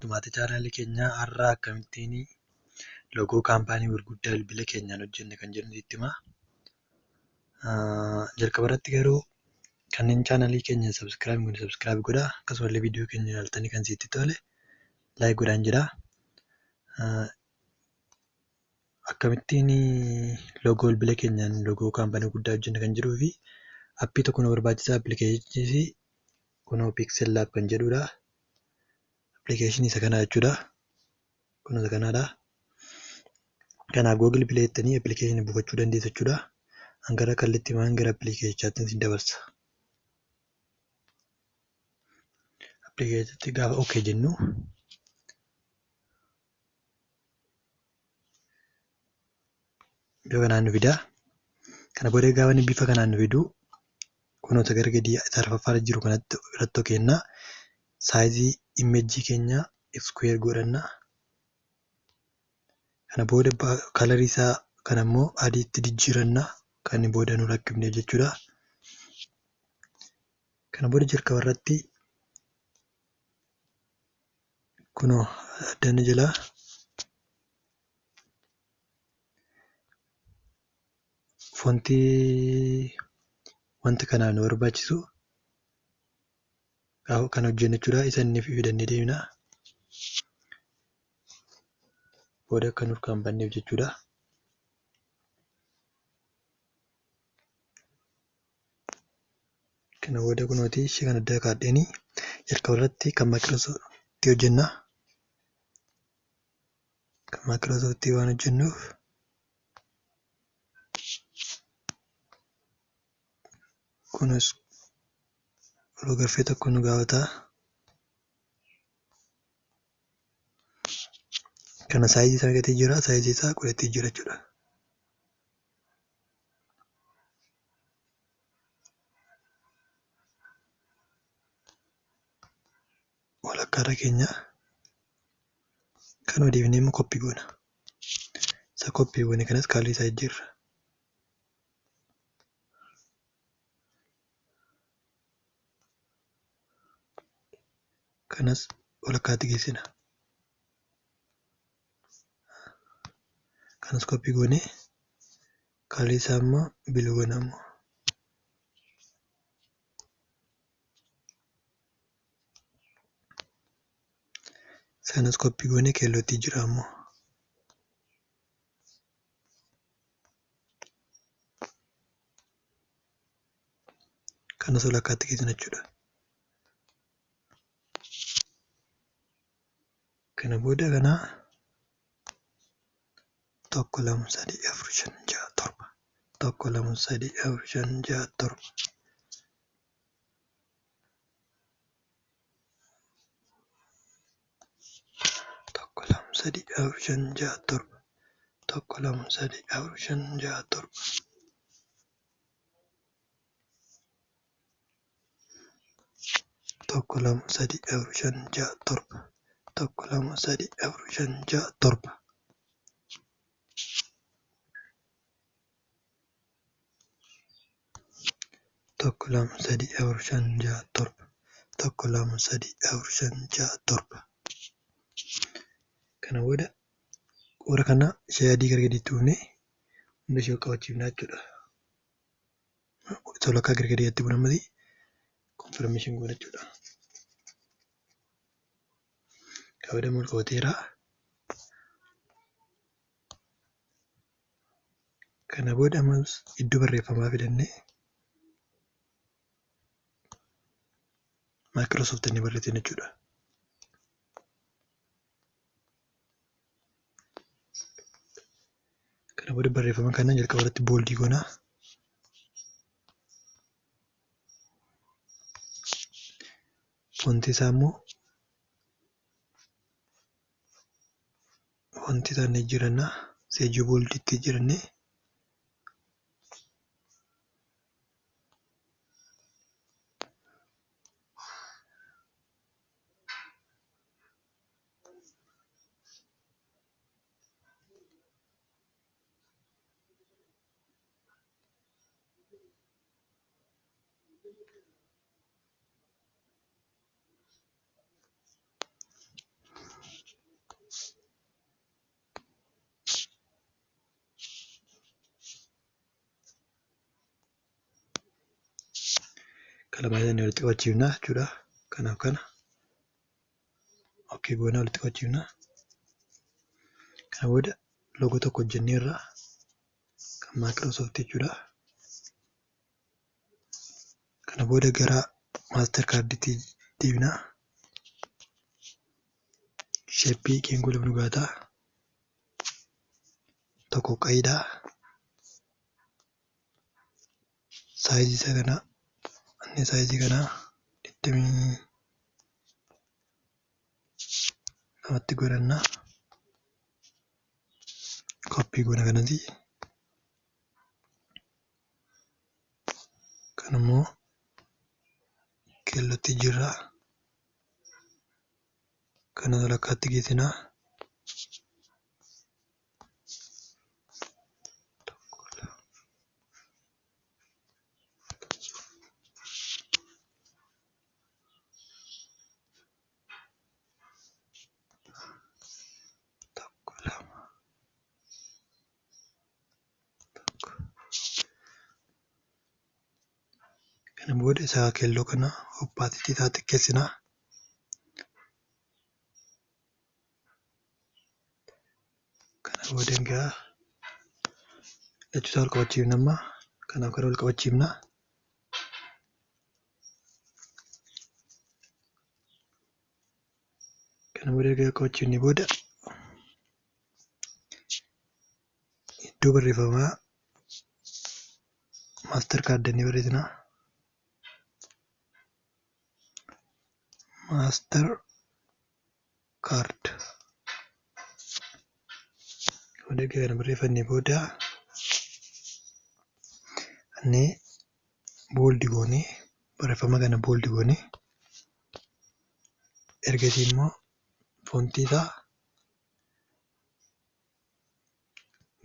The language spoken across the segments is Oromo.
Dhumaatii chaanaalii keenyaa har'aa akkamittiin loogoo kaampaanii gurguddaa bilbila keenyaan hojjenne kan jedhu sitti himaa. Jalqaba irratti garuu kanneen chaanaalii keenya sabskiraayib godhaa. Akkasumallee viidiyoo keenya ilaaltanii kan sitti tole laayik godhaan jedhaa. Akkamittiin loogoo bilbila keenyaan loogoo kaampaanii guddaa hojjenne kan jedhuu fi aappii tokko nu barbaachisaa appilikeeshinii kunoo Pixel Lab kan jedhudha. Appilikeeshinii isa kanaa jechuudha. Kun isa kanaadha. Kanaaf Google Play jettanii appilikeeshinii buufachuu dandeessu jechuudha. Hangara kallattiimaan gara appilikeeshinichaatti isin dabarsa. Appilikeeshinitti gaafa OK jennu bifa kanaan nu fidaa. Kana booda gaafa inni bifa kanaan nu fidu kunuunsa gara gadii isa arfaffaarra jiru kanatti irratti kennaa. Saayizii imeejii keenya square godhanna. Kana booda kalarii isaa kana immoo adiitti jijjiiranna. Kan booda nu rakkifne jechuudha. Kana booda jalqaba irratti kunoo addaan jala foontii wanti kanaan nu barbaachisu kan hojjennu jechuudha. Isa inni fidannee deemna. Booda akka nuuf kaanfanneef jechuudha. Kana booda kunooti ishee kan adda kaadheenii jalqaba irratti kan Microsoft hojjenna. Kan Microsoft waan hojjennuuf kunis garfee tokko nu gaafata. Kana saayizii isaa gatee jira. Saayizii isaa godhatee jira jechuudha. Walakkaarra keenya kan odeeffannee immoo koppii goona. Isa koppii goone kanas kaalii isaa jijjiirra. Kanas walakkaatti geessina. Kanas koppii goone kaalii isaa immoo biluu goona immoo. Sanas koppii goone keellootti jira immoo. Kanas walakkaatti geessina jechuudha. Kana booda kana 1 2 3 4 5 6 7 1 2 3 4 5 6 7 1 2 3 4 5 6 7 1 2 3 4 5 6 7 1 2 3 4 5 6 7 1 2 3 4 5 6 7 1 2 3 4 5 6 7 1 2 3 4 5 6 7 Kana booda qoora kana ishee adii gara gadiitti uumne hunda ishee qabachiifnaa jechuudha. Isa walakkaa gara gadiitti bu'uun konfirmeeshin goona jechuudha. Kabada mul qabateera. Kana booda ammas iddoo barreeffamaa fidannee Microsoft inni barreessine jechuudha. Kana booda barreeffama kana jalqaba irratti booldii goona. Fontii isaa immoo fontii isaa ni jiranna. Seejii booldiitti jirannee lamaan isaanii walitti qabachiifna jechuudha. Kanaaf kana okkee goonaa walitti qabachiifna. Kana booda loogoo tokko hojjennee irraa kan Microsoft jechuudha. Kana booda gara maaster kaardiitti deebina. Sheeppii geengoo lama dhugaataa tokko qayiidha. Saayizii isa kana inni saayizii kana 22tti godhanna. Koppii goona kanatti. Kan immoo keellootti jirra. Kana walakkaatti geessina. Kana booda isaa keelloo kana oppaasitii isaa xiqqeessina. Kana booda egaa lachuusaa wal qabachiifna amma. Kanaaf gara wal qabachiifna. Kana booda erga qabachiifnee booda iddoo barreeffamaa maaster kaardii barreessina. Maaster kaard. Booda erga kana barreeffannee booda inni booldi goonee barreeffama kana booldi goonee ergasii immoo foontii isaa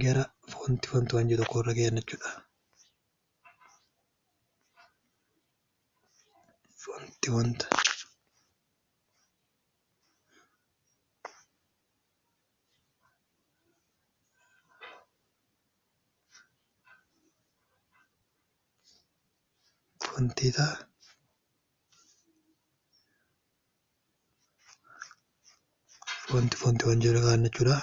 gara foontii waan jedhu tokko irra geessan jechuudha. Foontii wanta foontii isaa foontii waan jedhu kaa'an jechuudha.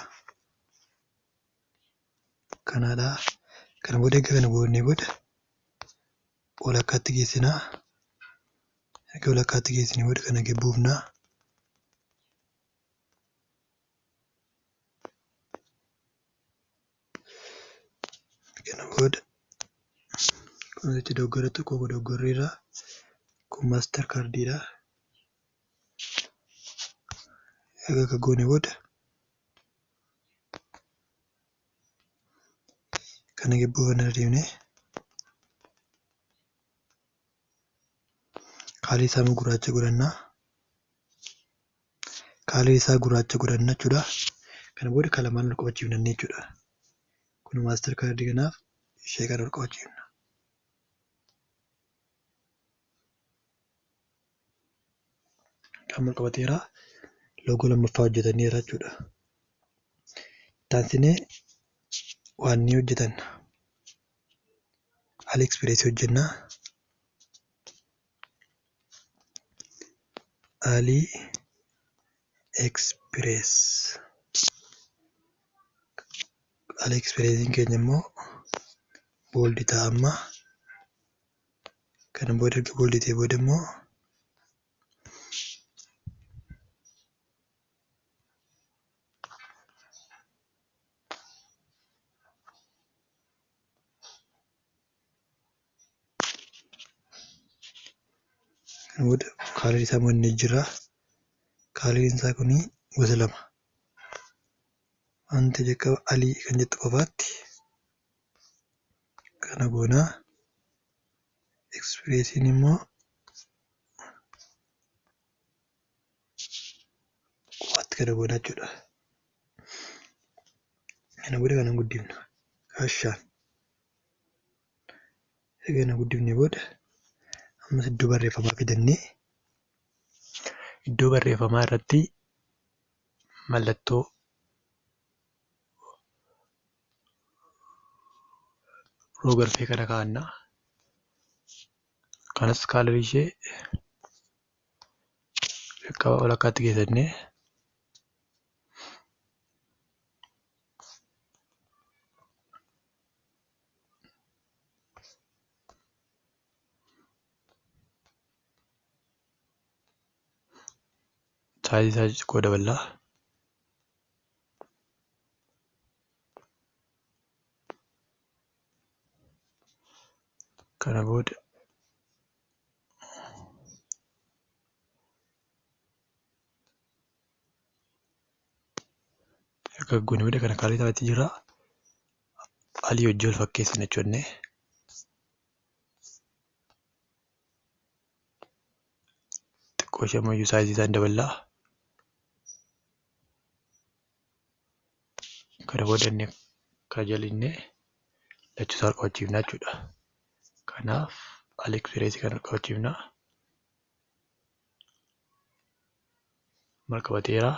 Kanaadha. Kana booda egaa kana goonee booda walakkaatti geessina. Erga walakkaatti geessinee booda kana buufna. Kana booda kunuunsi dogoggora xiqqoo dogoggorreerra kun maaster kaardiidha. Erga akka goone booda kana gibbuu kana deemnee kaalii isaa gurraacha godhanna. Kaalii isaa gurraacha godhanna jechuudha. Kana booda kan lamaan wal qabachiifna jechuudha. Kun maaster kaardii kanaaf ishee kana wal qabachiifna. Kan wal qabateera loogoo lammaffaa hojjetanneera jechuudha. Taansinee waan ni hojjetan AliExpress hojjenna. AliExpressiin keenya immoo booldi ta'a amma. Kana booda erga booldi ta'e booda immoo kana booda kaaliin isaa immoo jira. Kaaliin isaa kun gosa lama. Wanta jalqaba alii kan jettu qofaatti kana goonaa. Expressiin immoo qofaatti kana goonaa jechuudha. Kana booda kana guddifna. Kashaan erga kana guddifnee booda ammas iddoo barreeffamaa fidannee iddoo barreeffamaa irratti mallattoo rog-arfee kana kaa'anna. kanas kaalorii ishee qaba walakkaatti geessannee saayizii isaa xiqqoo daballaa. Kana booda akka goone booda kana kaalorii isaatti jira. Alii hojii wal fakkeessina jechuudha. Xiqqoo ishee ammayyuu saayizii isaan daballaa. Kana booda inni akka jalinnee lachuusaa ol qabachiifnaa jechuudha. Kanaaf AliExpress kan ol qabachiifnaa. Maal qabateera?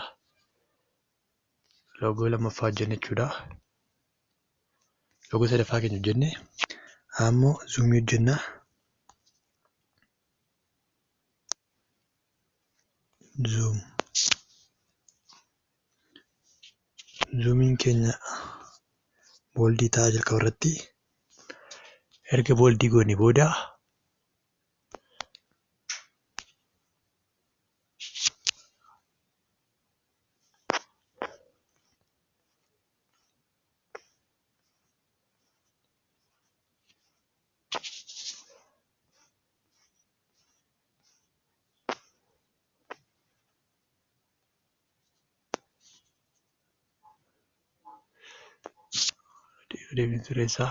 Loogoo lammaffaa hojjenne jechuudha. Loogoo sadaffaa keenya hojjenne ammoo zuumii hojjennaa. Zuumiin keenya booldii ta'a jalqaba irratti. Erga booldii goone booda deebiin sireessaa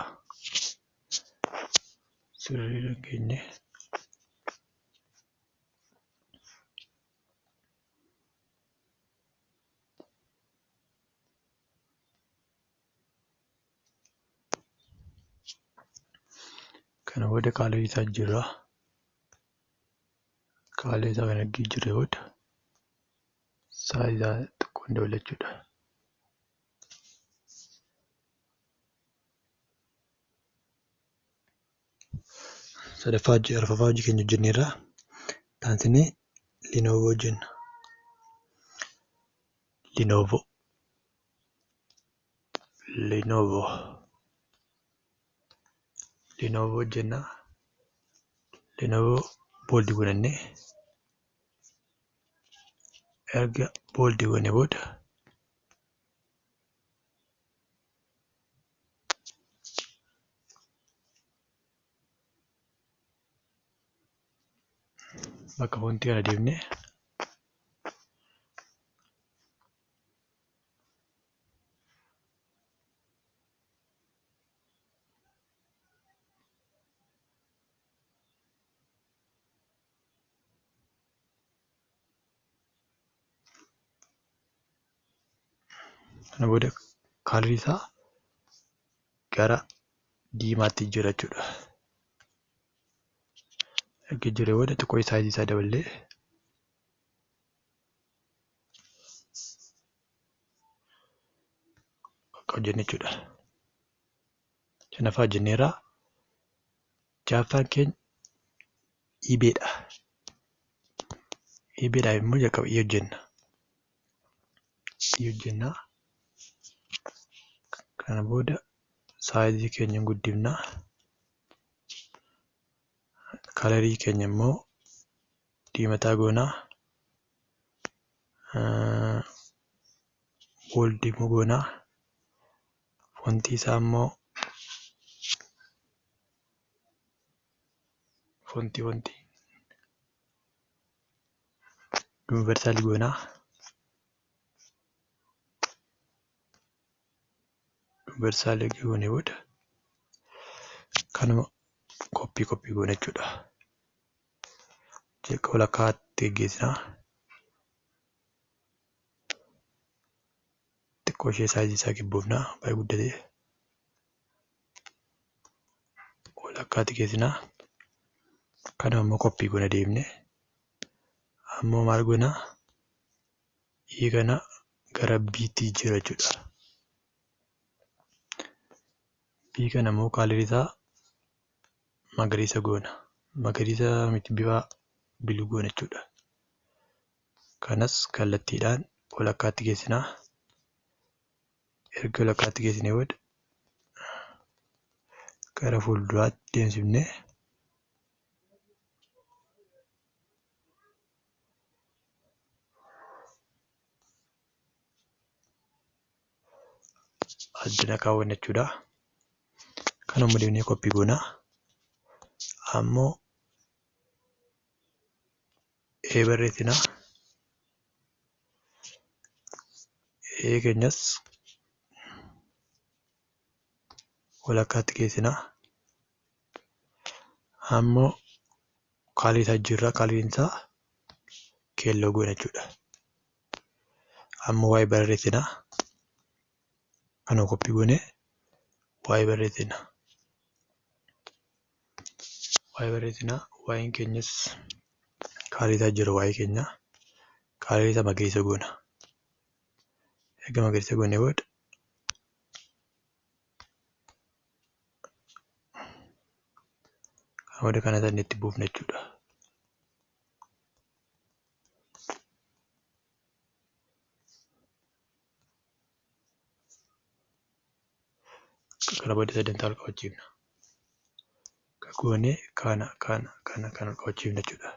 sirrii keenye kana booda kaalorii isaa jira. Kaalorii isaa kan argii jirre booda saayizaa xiqqoon dabalachuudha. Arfaffaa hojii keenya hojjenneerra. Taansinee Lenovo hojjenna. Lenovo hojjenna. Lenovo booldii godhannee erga booldii goone booda bakka foontii kana deemnee kana booda kaalorii isaa gara diimaatti jira jechuudha. Erga jiree booda xiqqoo saayizii isaa daballee akka hojjenne jechuudha. Shanaffaa hojjenneerra. Ja'affaan keenya eBay'dha. eBay'dhaaf immoo jalqaba hojjenna. Kana booda saayizii keenya guddifnaa. Kaalorii keenya immoo diimataa goonaa. Booldii immoo goonaa. Foontii isaa immoo foontii yuunivarsaalii goonaa. Yuunivarsaalii goonee booda kanuma koppii goone jechuudha. Jalqaba walakkaatti geggeessinaa. Xiqqoo ishee saayizii isaa gibboofnaa baay'ee guddatee walakkaatti geessinaa. Kanuma immoo koppii goona deemnee ammoo maal goonaa? Kana gara biitti jira jechuudha. Bii kana immoo kaalorii isaa magariisa goona. magariisa miti bifa bilgoon jechuudha. Kanas kallattiidhaan walakkaatti geessinaa. Erga walakkaatti geessinee booda gara fuulduraatti deemsifnee addana kaawwanna jechuudha. Kanuma deemnee koppii goonaa. Ammoo barreessinaa. Keenyas walakkaatti geessinaa. Ammoo kaalii isaa jirra. Kaaliin isaa keelloo goona jechuudha. Ammoo waa'ee barreessinaa. Kanuma koppii goonee waa'ee barreessinaa. Waa'een keenyas kaalii isaa jira waa'ee keenya. Kaalii isaa magariisa goona. Erga magariisa goonee booda kana sana itti buufna jechuudha. Kana booda sadantaa ol qabachiifna. Goonee kana ol qabachiifna jechuudha.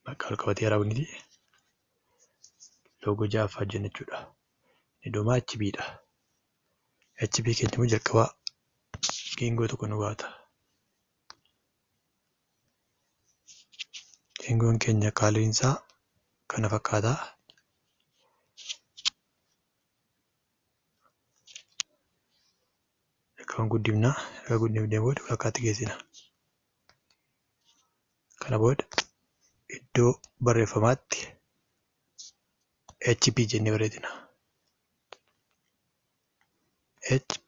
Bakka ol qabatee raawwiniti loogoo ja'affaa jenna jechuudha. Iddooma HB'dha. HB keenya immoo jalqabaa geengoo tokko nu baata. Geengoon keenya kaaliin isaa kana fakkaataa. Kan guddifnaa. Erga guddifnee booda walakkaatti geessina. Kana booda iddoo barreeffamaatti HP jennee barreessina. HP.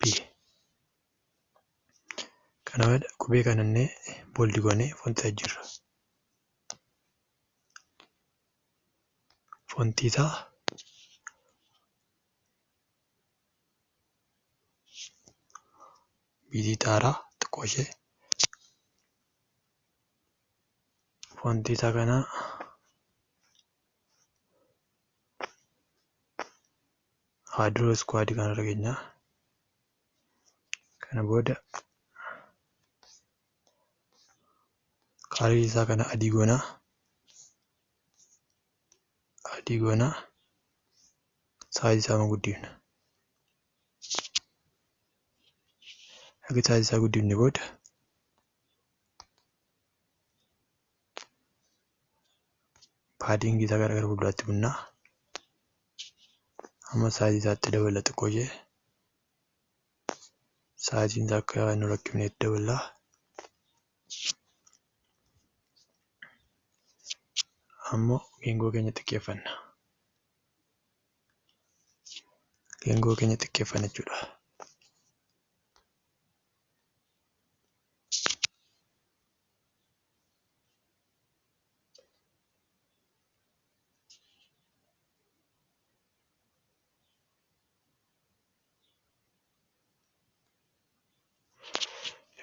Kana booda qubee kanannee booldi goonee foontii isaa jirra. Foontii isaa biizii xaaraa xiqqoo ishee. Foontii isaa kana Haadroo Squad kan argina. Kana booda kaalii isaa kana adii goonaa. Saayizii isaa guddifna. Erga saayizii isaa guddifne booda paadingii isaa gara fuulduraatti bunnaa. Amma saayizii isaatti dabala xiqqoo ishee. Saayiziin isaa akka nu rakkifneetti daballaa. Ammoo geengoo keenya xiqqeeffanna. Jechuudha.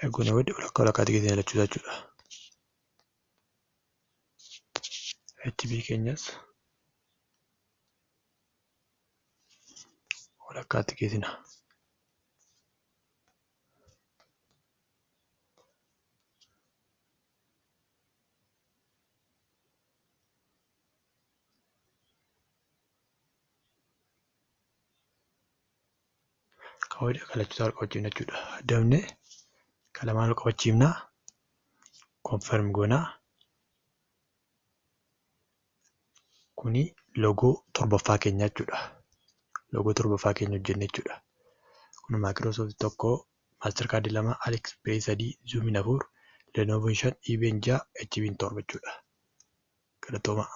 Eeguun booda walakkaatti geessina jechuudha. HB keenyas walakkaatti geessina. Kaawwadii kalachuusaa ol qabachiifna jechuudha. Dabnee kalamaan ol qabachiifnaa. Konfirm goonaa. Kuni loogoo torbaffaa keenya jechuudha. Loogoo torbaffaa keenya hojjenne jechuudha. Kun Microsoft tokko, Mastercard 2, AliExpress 3, Zoom 4, Lenovo 5, IBM 6, HP 7 jechuudha. Galatooma.